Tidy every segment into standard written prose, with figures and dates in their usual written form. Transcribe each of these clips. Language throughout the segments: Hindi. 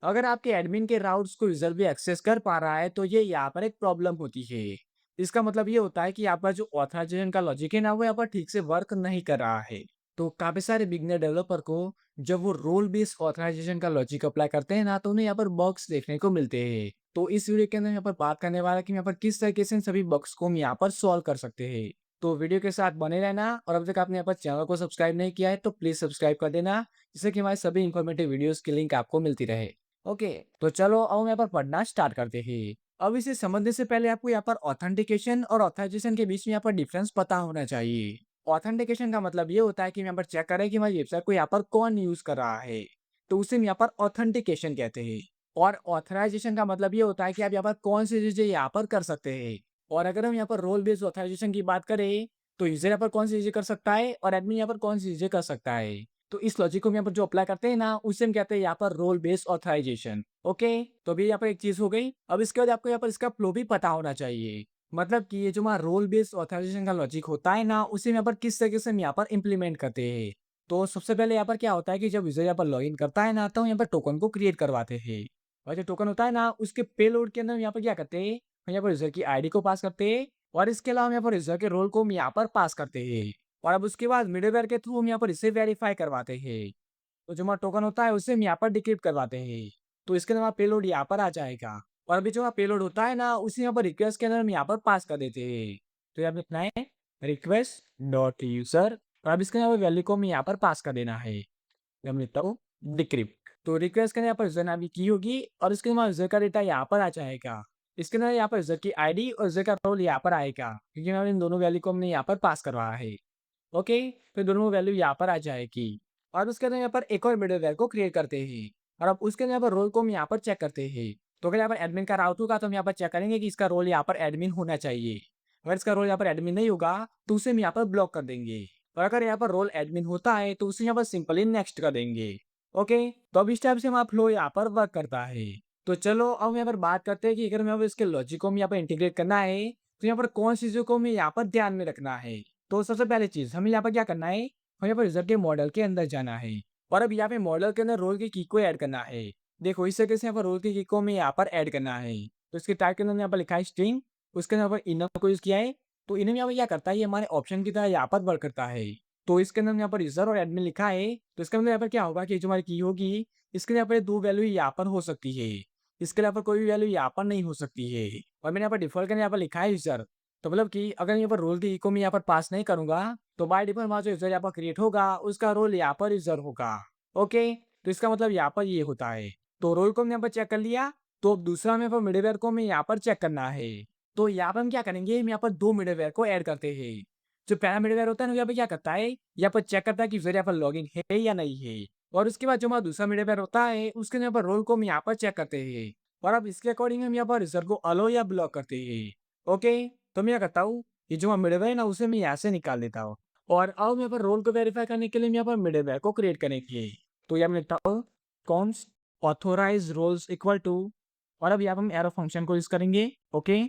अगर आपके एडमिन के राउट्स को यूज़र भी एक्सेस कर पा रहा है, तो ये यहाँ पर एक प्रॉब्लम होती है। इसका मतलब ये होता है कि आपका जो ऑथराइज़ेशन का लॉजिक है ना, वो यहाँ पर ठीक से वर्क नहीं कर रहा है। तो काफ़ी सारे बिगिनर डेवलपर को जब वो रोल बेस्ड ऑथराइज़ेशन का लॉजिक अप्लाई करते हैं ना, तो उन्हें यहाँ पर बग्स देखने को मिलते हैं। तो इस वीडियो के अंदर यहाँ पर बात करने वाला है कि यहाँ पर किस तरीके से इन सभी बग्स को हम यहाँ पर सॉल्व कर सकते हैं। तो वीडियो के साथ बने रहना और अभी तक आपने यहाँ पर चैनल को सब्सक्राइब नहीं किया है, तो प्लीज़ सब्सक्राइब कर देना, जिससे कि हमारे सभी इन्फॉर्मेटिव वीडियोज़ की लिंक आपको मिलती रहे। ओके, तो चलो अब हम यहाँ पर पढ़ना स्टार्ट करते हैं। अब इसे समझने से पहले आपको यहाँ पर ऑथेंटिकेशन और ऑथराइजेशन के बीच में यहाँ पर डिफरेंस पता होना चाहिए। ऑथेंटिकेशन का मतलब ये होता है कि हम यहाँ पर चेक करें कि हमारी वेबसाइट को यहाँ पर कौन यूज कर रहा है, तो उसे हम यहाँ पर ऑथेंटिकेशन कहते हैं। और ऑथराइजेशन का मतलब ये होता है कि आप यहाँ पर कौन सी चीजें यहाँ पर कर सकते हैं। और अगर हम यहाँ पर रोल बेस्ड ऑथराइजेशन की बात करें, तो यूजर यहाँ पर कौन सी चीजें कर सकता है और एडमिन यहाँ पर कौन सी चीजें कर सकता है। तो इस लॉजिक को हम यहाँ पर जो अप्लाई करते हैं ना, उसे हम कहते हैं यहाँ पर रोल बेस्ड ऑथराइजेशन। ओके, तो अभी यहाँ पर एक चीज हो गई। अब इसके बाद आपको यहाँ पर इसका फ्लो भी पता होना चाहिए। मतलब कि ये जो हमारा रोल बेस्ड ऑथराइजेशन का लॉजिक होता है ना, उसे हम यहाँ पर किस तरीके से हम यहाँ पर इम्प्लीमेंट करते हैं। तो सबसे पहले यहाँ पर क्या होता है कि जब यूजर यहाँ पर लॉगिन करता है ना, तो हम यहाँ पर टोकन को क्रिएट करवाते हैं। और जो टोकन होता है ना, उसके पेलोड के अंदर हम यहाँ पर क्या करते हैं, हम यहाँ पर यूजर की आईडी को पास करते हैं। और इसके अलावा हम यहाँ पर यूजर के रोल को हम यहाँ पर पास करते हैं। और अब उसके बाद मिडलवेयर के थ्रू हम यहाँ पर इसे वेरीफाई करवाते हैं। तो जो हमारा टोकन होता है उसे हम यहाँ पर डिक्रिप्ट करवाते हैं। तो इसके अंदर हमारा पेलोड यहाँ पर आ जाएगा। और अभी जो हमारा पेलोड होता है ना, उसे यहाँ पर रिक्वेस्ट के अंदर हम यहाँ पर पास कर देते हैं। तो यहाँ पे लिखना है रिक्वेस्ट डॉट यूजर, और अब इसके यहाँ वैल्यू को हमें यहाँ पर पास कर देना है। तो मैं लिखता हूँ डिक्रिप्ट। तो रिक्वेस्ट के अंदर यहाँ पर यूजर नाम की की होगी और इसके बाद यूजर का डेटा यहाँ पर आ जाएगा। इसके अंदर यहाँ पर यूजर की आईडी और यूजर का रोल यहाँ पर आएगा, क्योंकि हमारे इन दोनों वैल्यू को हमने यहाँ पर पास करवाया है। ओके, तो दोनों वैल्यू यहाँ पर आ जाएगी। और उसके अंदर यहाँ पर एक और मिडलवेयर को क्रिएट करते हैं। और अब उसके अंदर यहाँ पर रोल को हम यहाँ पर चेक करते हैं। तो अगर यहाँ पर एडमिन का राउट होगा, तो हम यहाँ पर चेक करेंगे कि इसका रोल यहाँ पर एडमिन होना चाहिए। अगर इसका रोल यहाँ पर एडमिन नहीं होगा, तो उसे हम यहाँ पर ब्लॉक कर देंगे। और अगर यहाँ पर रोल एडमिन होता है, तो उसे यहाँ पर सिंपली नेक्स्ट कर देंगे। ओके, तो अब इस टाइप से हमारा फ्लो यहाँ पर वर्क करता है। तो चलो अब हम यहाँ पर बात करते हैं कि अगर हमें इसके लॉजिक को हम यहाँ पर इंटीग्रेट करना है, तो यहाँ पर कौन सी चीज़ों को हमें यहाँ पर ध्यान में रखना है। तो सबसे पहली चीज़ हमें यहाँ पर क्या करना है, हमें यहाँ पर यूज़र के मॉडल के अंदर जाना है। और अब यहाँ पे मॉडल के अंदर रोल की की को ऐड करना है। देखो इस तरीके से यहाँ पर रोल की को हमें यहाँ पर ऐड करना है। तो इसके टैग के अंदर यहाँ पर लिखा है स्ट्रिंग, उसके अंदर यहाँ पर इनम को यूज़ किया है। तो इनम यहाँ पर क्या करता है, ये हमारे ऑप्शन की तरह यहाँ पर वर्क करता है। तो इसके अंदर यहाँ पर यूज़र और एडमिन लिखा है। तो इसके अंदर यहाँ पर क्या होगा कि जो हमारी की होगी, इसके यहाँ पर दो वैल्यू यहाँ पर हो सकती है। इसके यहाँ पर कोई भी वैल्यू यहाँ पर नहीं हो सकती है। और मैंने यहाँ पर डिफॉल्ट के यहाँ पर लिखा है यूज़र। तो मतलब कि अगर यहाँ पर रोल की इको मैं यहाँ पर पास नहीं करूँगा, तो बाय डिफ़ॉल्ट वहाँ जो यूज़र यहाँ पर क्रिएट होगा, उसका रोल यहाँ पर यूज़र होगा। ओके, तो इसका मतलब यहाँ पर ये होता है। तो रोल को हमने यहाँ पर चेक कर लिया। तो अब दूसरा हमें मिडलवेयर को हमें यहाँ पर चेक करना है। तो यहाँ पर हम क्या करेंगे, हम यहाँ पर दो मिडलवेयर को ऐड करते हैं। जो पहला मिडलवेयर होता है ना, यहाँ पे क्या करता है, यहाँ पर चेक करता है कि यूज़र यहाँ पर लॉगिन है या नहीं है। और उसके बाद जो हमारा दूसरा मिडलवेयर होता है, उसके यहाँ पर रोल को हम यहाँ पर चेक करते हैं। और अब इसके अकॉर्डिंग हम यहाँ पर यूज़र को अलो या ब्लॉक करते हैं। ओके, तो मैं क्या करता हूँ, ये जो मिडलवेयर है ना, उसे मैं यहाँ से निकाल देता हूँ। और अब यहाँ पर रोल को वेरीफाई करने के लिए हम यहाँ पर मिडलवेयर को क्रिएट करेंगे। तो यहाँ मैं लिखता हूँ const authorise roles equal to, और अब यहाँ पर हम एरो फंक्शन को यूज करेंगे। ओके,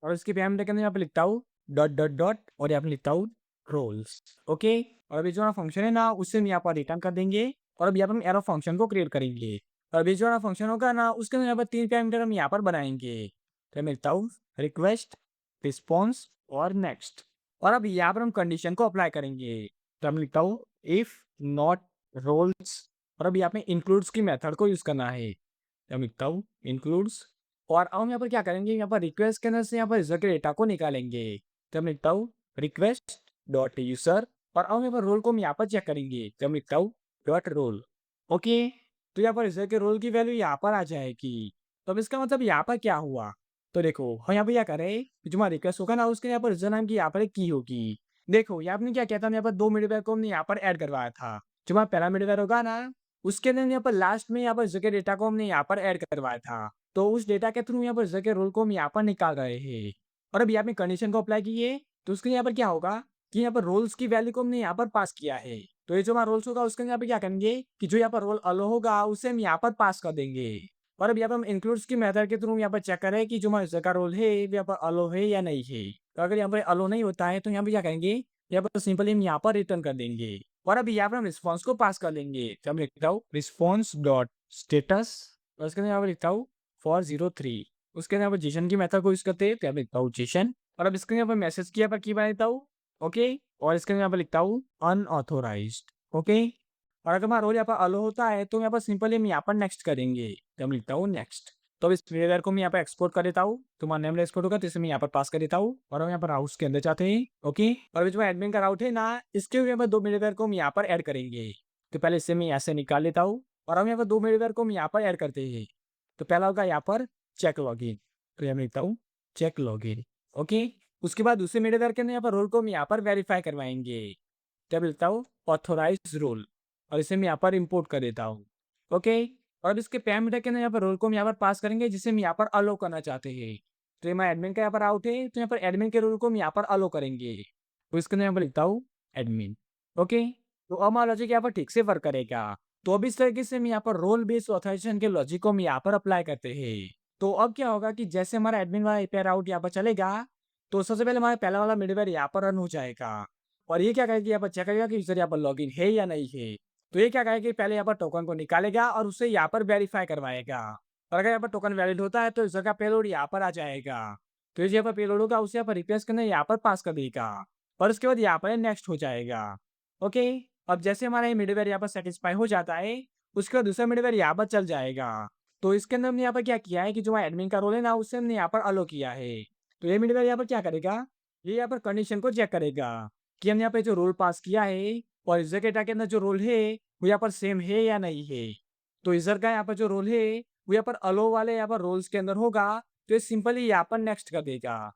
और इसके पैरामीटर के अंदर यहाँ पे लिखता हूँ डॉट डॉट डॉट, और यहाँ पे लिखता हूँ रोल्स। ओके, और अभी जो हमारा फंक्शन है ना, उससे हम यहाँ पर रिटर्न कर देंगे। और अब यहाँ पर हम एरो फंक्शन को क्रिएट करेंगे। और अभी जो हमारा फंक्शन होगा ना, उसके अंदर यहाँ पर तीन पैरामीटर हम यहाँ पर बनाएंगे। तो मैं लिखता हूँ रिक्वेस्ट, रिस्पॉन्स और नेक्स्ट। और अब यहाँ पर हम कंडीशन को अप्लाई करेंगे। तो मैं लिखता हूँ इफ नॉट रोल्स, और अब यहाँ पे इंक्लूड्स की मेथड को यूज करना है। तो मैं लिखता हूँ इंक्लूड्स। और अब हम यहाँ पर क्या करेंगे, यहाँ पर रिक्वेस्ट के अंदर से यहाँ पर यूजर के डेटा को निकालेंगे। तो मैं लिखता हूँ रिक्वेस्ट डॉट यूजर, और अब यहाँ पर रोल को हम यहाँ पर चेक करेंगे। तो मैं लिखता हूँ डॉट रोल। ओके, तो यहाँ पर यूजर के रोल की वैल्यू यहाँ पर आ जाएगी। तो अब इसका मतलब यहाँ पर क्या हुआ, तो देखो हम यहाँ पे क्या करें, जो हमारा रिक्वेस्ट होगा ना, उसके यहाँ पर यूजर नाम की यहाँ पर एक की होगी। देखो यहाँ आपने क्या किया था, यहाँ पर दो मिडलवेयर को हमने यहाँ पर ऐड करवाया था। जो हमारा पहला मिडलवेयर होगा ना, उसके अंदर यहाँ पर लास्ट में यहाँ पर यूजर के डेटा को हमने यहाँ पर ऐड करवाया था। तो उस डेटा के थ्रू यहाँ पर यूजर के रोल को हम यहाँ पर निकाल रहे हैं। और अब यहाँ पे कंडीशन को अप्लाई किए, तो उसके यहाँ पर क्या होगा कि यहाँ पर रोल्स की वैल्यू को हमने यहाँ पर पास किया है। तो ये जो हमारा रोल्स होगा, उसके यहाँ पे क्या करेंगे कि जो यहाँ पर रोल अलो होगा, उसे हम यहाँ पर पास कर देंगे। और अब यहाँ पर हम इंक्लूड्स की मेथड के थ्रू यहाँ पर चेक करें कि जो हमारा यूजर का रोल है, वो यहाँ पर अलो है या नहीं है। तो अगर यहाँ पर अलो नहीं होता है, तो यहाँ पे क्या करेंगे, यहाँ पर सिंपली हम यहाँ पर रिटर्न कर देंगे। और अब यहाँ पर हम रिस्पॉन्स को पास कर लेंगे। तो हम लिखता हूँ रिस्पॉन्स डॉट स्टेटस, और इसके अंदर यहाँ पर लिखता हूँ 403। उसके अंदर यहाँ पर जेसन की मेथड को यूज़ करते हैं, तो यहाँ पे लिखता हूँ जेसन। और अब इसके यहाँ पर मैसेज की यहाँ पर की बना देता हूँ, ओके। और इसके यहाँ पर लिखता हूँ अनऑथोराइज्ड, ओके। और अगर हमारा रोल यहाँ पर अलो होता है, तो यहाँ पर सिंपली हम यहाँ पर नेक्स्ट करेंगे, तो हम लिखता हूँ नेक्स्ट। तो अब इस मिरर को मैं यहाँ पर एक्सपोर्ट कर देता हूँ, तो हमारा नेम एक्सपोर्ट होगा, तो इसे मैं यहाँ पर पास कर देता हूँ। और हम यहाँ पर राउट्स के अंदर जाते हैं, ओके। और अभी जो एडमिन का राउट है ना, इसके यहाँ पर 2 मिरर को हम यहाँ पर ऐड करेंगे। तो पहले इसे मैं यहाँ से निकाल लेता हूँ, और हम यहाँ पर 2 मिरर को हम यहाँ पर ऐड करते हैं। तो पहला होगा यहाँ पर चेक लॉगिन, तो यहाँ मैं लिखता हूँ चेक लॉगिन, ओके। उसके बाद दूसरे मिरर के अंदर यहाँ पर रोल को हम यहाँ पर वेरीफाई करवाएंगे, तब लिखता हूँ ऑथोराइज रोल, और इसे मैं यहाँ पर इंपोर्ट कर देता हूँ, ओके। और अब इसके पैरामीटर के अंदर यहाँ पर रोल को हम यहाँ पर पास करेंगे, जिसे हम यहाँ पर अलो करना चाहते हैं। तो ये हमारा एडमिन का यहाँ पर आउट है, तो यहाँ पर एडमिन के रोल को हम यहाँ पर अलो करेंगे, तो इसके अंदर यहाँ पर लिखता हूँ एडमिन, ओके। तो अब हमारा लॉजिक यहाँ पर ठीक से वर्क करेगा। तो अब इस तरीके से हम यहाँ पर रोल बेस्ड ऑथराइजेशन के लॉजिक को हम यहाँ पर अप्लाई करते हैं। तो अब क्या होगा कि जैसे हमारा एडमिन वाला एपीआई राउट यहाँ पर चलेगा, तो सबसे पहले हमारा पहला वाला मिडवेयर यहाँ पर रन हो जाएगा। और ये क्या करेगा, यहाँ पर चेक करेगा कि यूजर यहाँ पर लॉगिन है या नहीं है। तो ये क्या करेगा कि पहले यहाँ पर टोकन को निकालेगा और उसे यहाँ पर वेरीफाई करवाएगा। और अगर यहाँ पर टोकन वैलिड होता है, तो यूजर का पेलोड यहाँ पर आ जाएगा। तो ये जो यहाँ पर पेलोड होगा, उसे यहाँ पर रिप्लेस करने यहाँ पर पास कर देगा, और उसके बाद यहाँ पर नेक्स्ट हो जाएगा, ओके। अब जैसे हमारा ये मिडवेयर यहाँ पर सेटिस्फाई हो जाता है, उसके बाद दूसरा मिडवेयर यहाँ पर चल जाएगा। तो इसके अंदर हमने यहाँ पर क्या किया है कि जो हमारा एडमिन का रोल है ना, उससे हमने यहाँ पर अलो किया है। तो ये मिडवेयर यहाँ पर क्या करेगा, ये यहाँ पर कंडीशन को चेक करेगा कि हमने यहाँ पे जो रोल पास किया है और यूजर के डेटा के अंदर जो रोल है वो यहाँ पर सेम है या नहीं है। तो यूजर का यहाँ पर जो रोल है वो यहाँ पर अलो वाले यहाँ पर रोल्स के अंदर होगा, तो ये सिंपली यहाँ पर नेक्स्ट कर देगा,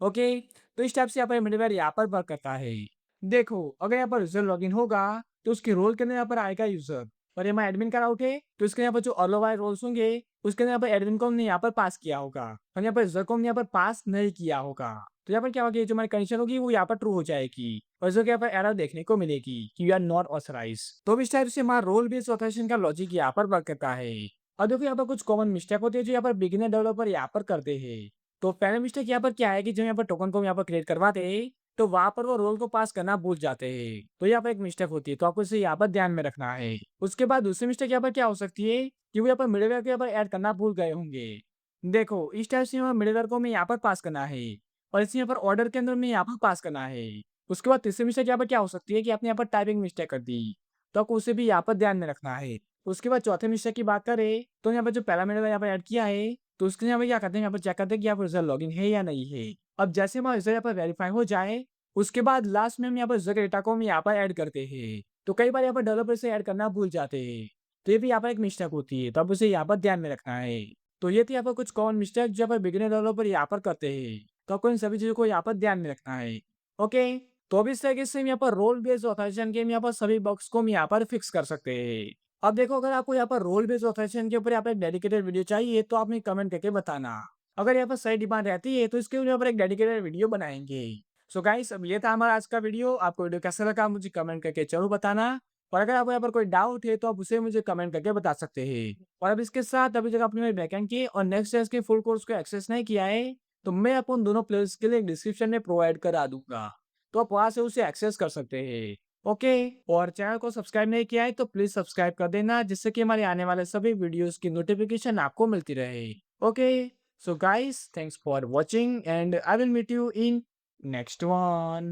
ओके। तो इस टाइप से यहाँ पर मिडवेयर यहाँ पर वर्क करता है। देखो, अगर यहाँ पर यूजर लॉगिन होगा, तो उसके रोल के अंदर यहाँ पर आएगा यूजर। और ये हमारा एडमिन का राउट है, तो इसके यहाँ पर जो अलो वाले रोल्स होंगे, उसके अंदर यहाँ पर एडमिन को हमने यहाँ पर पास किया होगा, और यहाँ पर यूजर को हमने यहाँ पर पास नहीं किया होगा। तो यहाँ पर क्या होगा, ये जो हमारी कंडीशन होगी वो यहाँ पर ट्रू हो जाएगी, और यूजर के यहाँ पर एरर देखने को मिलेगी कि यू आर नॉट ऑथराइज। तो इस टाइप से हमारा रोल बेस्ड ऑथराइजेशन का लॉजिक यहाँ पर वर्क करता है। और देखो, यहाँ पर कुछ कॉमन मिस्टेक होती है जो यहाँ पर बिगिनर डेवलपर यहाँ पर करते हैं। तो पहला मिस्टेक यहाँ पर क्या है कि जो यहाँ पर टोकन को यहाँ पर क्रिएट करवाते हैं, तो वहां पर वो रोल को पास करना भूल जाते हैं। तो यहाँ पर एक मिस्टेक होती है, तो आपको इसे यहाँ पर ध्यान में रखना है। उसके बाद दूसरी मिस्टेक यहाँ पर क्या हो सकती है कि वो यहाँ पर मिडवेयर को यहाँ पर ऐड करना भूल गए होंगे। देखो, इस टाइप से मिडवेयर को हमें यहाँ पर पास करना है, और इसे यहाँ पर ऑर्डर के अंदर में यहाँ पर पास करना है। उसके बाद तीसरी मिस्टेक यहाँ पर क्या हो सकती है कि आपने यहाँ पर टाइपिंग मिस्टेक कर दी, तो आपको उसे भी यहाँ पर ध्यान में रखना है। उसके बाद चौथे मिस्टेक की बात करें, तो यहाँ पर जो पहला मिडवेयर यहाँ पर ऐड किया है, तो उसके यहाँ पर क्या करते हैं, यहाँ पर चेक करते हैं कि यहाँ पर यूजर लॉगिन है या नहीं है। अब जैसे हमारा यूजर यहाँ पर वेरीफाई हो जाए, उसके बाद लास्ट में हम यहाँ पर यूजर के डेटा को हम यहाँ पर ऐड करते हैं। तो कई बार यहाँ पर डेवलपर से ऐड करना भूल जाते हैं, तो ये भी यहाँ पर एक मिस्टेक होती है, तो अब उसे यहाँ पर ध्यान में रखना है। तो ये थी यहाँ पर कुछ कॉमन मिस्टेक जो यहाँ पर बिगिनर डेवलपर यहाँ पर करते हैं, तो आपको इन सभी चीजों को यहाँ पर ध्यान में रखना है, ओके। तो अब इस तरीके से हम यहाँ पर रोल बेस्ड ऑथराइजेशन के हम यहाँ पर सभी बग्स को हम यहाँ पर फिक्स कर सकते हैं। अब देखो, अगर आपको यहाँ पर रोल बेस्ड ऑथराइजेशन के ऊपर यहाँ पर एक डेडिकेटेड वीडियो चाहिए, तो आप मुझे कमेंट करके बताना। अगर यहाँ पर सही डिमांड रहती है, तो इसके यहाँ पर एक डेडिकेटेड वीडियो बनाएंगे। सो गाइस, अब ये था हमारा आज का वीडियो। आपको वीडियो कैसा लगा मुझे कमेंट करके जरूर बताना। और अगर आपको यहाँ पर कोई डाउट है, तो आप उसे मुझे कमेंट करके बता सकते हैं। और अब इसके साथ अभी तक आपने मेरे बैकएंड के और नेक्स्ट जेएस के फुल कोर्स को एक्सेस नहीं किया है, तो मैं आपको उन दोनों प्लेलिस्ट के लिए डिस्क्रिप्शन में प्रोवाइड करा दूंगा, तो आप वहां से उसे एक्सेस कर सकते हैं, ओके। और चैनल को सब्सक्राइब नहीं किया है, तो प्लीज सब्सक्राइब कर देना, जिससे कि हमारे आने वाले सभी वीडियोस की नोटिफिकेशन आपको मिलती रहे, okay. So guys, thanks for watching and I will meet you in next one.